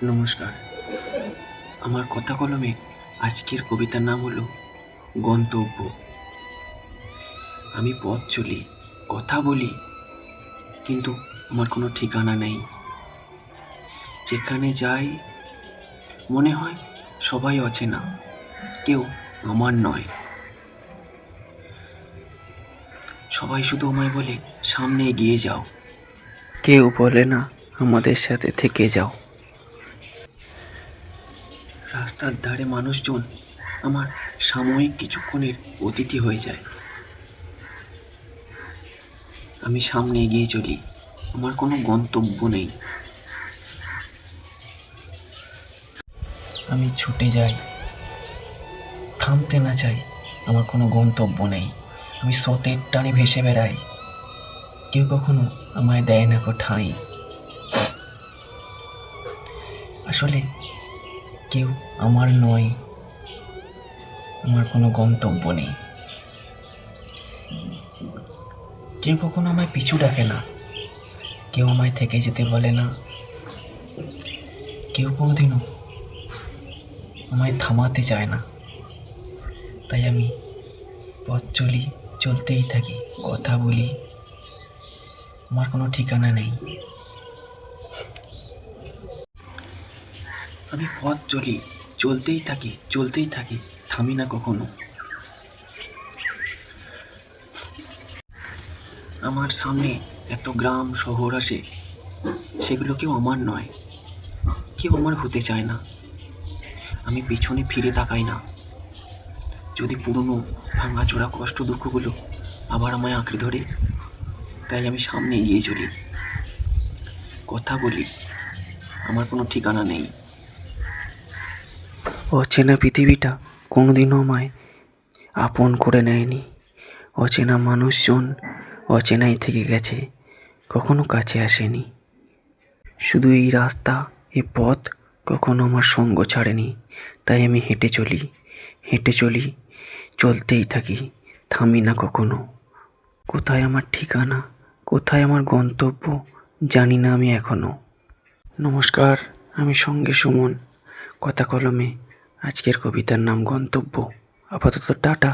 নমস্কার। আমার কথা কলমে আজকের কবিতার নাম হলো গন্তব্য। আমি পথ চলি, কথা বলি, কিন্তু আমার কোনো ঠিকানা নেই। যেখানে যাই মনে হয় সবাই অচেনা, কেউ আমার নয়। সবাই শুধু আমায় বলে সামনে এগিয়ে যাও, কেউ বলে না আমাদের সাথে থেকে যাও। রাস্তার ধারে মানুষজন আমার সাময়িক কিছুক্ষণের অতিথি হয়ে যায়। আমি সামনে এগিয়ে চলি, আমার কোনো গন্তব্য নেই। আমি ছুটে যাই, থামতে না চাই, আমার কোনো গন্তব্য নেই। আমি স্রোতের টানে ভেসে বেড়াই, কেউ কখনো আমায় দেয় না কো ঠাঁই। আসলে কেউ আমার নয়, আমার কোনো গন্তব্য নেই। কেউ কখনো আমায় পিছু ডাকে না, কেউ আমায় থেকে যেতে বলে না, কেউ কোনোদিনও আমায় থামাতে চায় না। তাই আমি পথ চলি, চলতেই থাকি, কথা বলি, আমার কোনো ঠিকানা নেই। আমি পথ চলি, চলতেই থাকি, থামি না কখনো। আমার সামনে এত গ্রাম শহর আসে, সেগুলো কেউ আমার নয়, কেউ আমার হতে চায় না। আমি পিছনে ফিরে তাকাই না, যদি পুরনো ভাঙাচোরা কষ্ট দুঃখগুলো আবার আমায় আঁকড়ে ধরে। তাই আমি সামনে এগিয়ে চলি, কথা বলি, আমার কোনো ঠিকানা নেই। অচেনা পৃথিবীটা কোনোদিনও আমায় আপন করে নেয়নি। অচেনা মানুষজন অচেনাই থেকে গেছে, কখনো কাছে আসেনি। শুধু এই রাস্তা, এ পথ কখনো আমার সঙ্গ ছাড়েনি। তাই আমি হেঁটে চলি, চলতেই থাকি, থামি না কখনো। কোথায় আমার ঠিকানা, কোথায় আমার গন্তব্য, জানি না আমি এখনো। নমস্কার, আমি সঙ্গে সুমন। কথা কলমে আজকের কবিতার নাম গন্তব্য। আপাতত টাটা।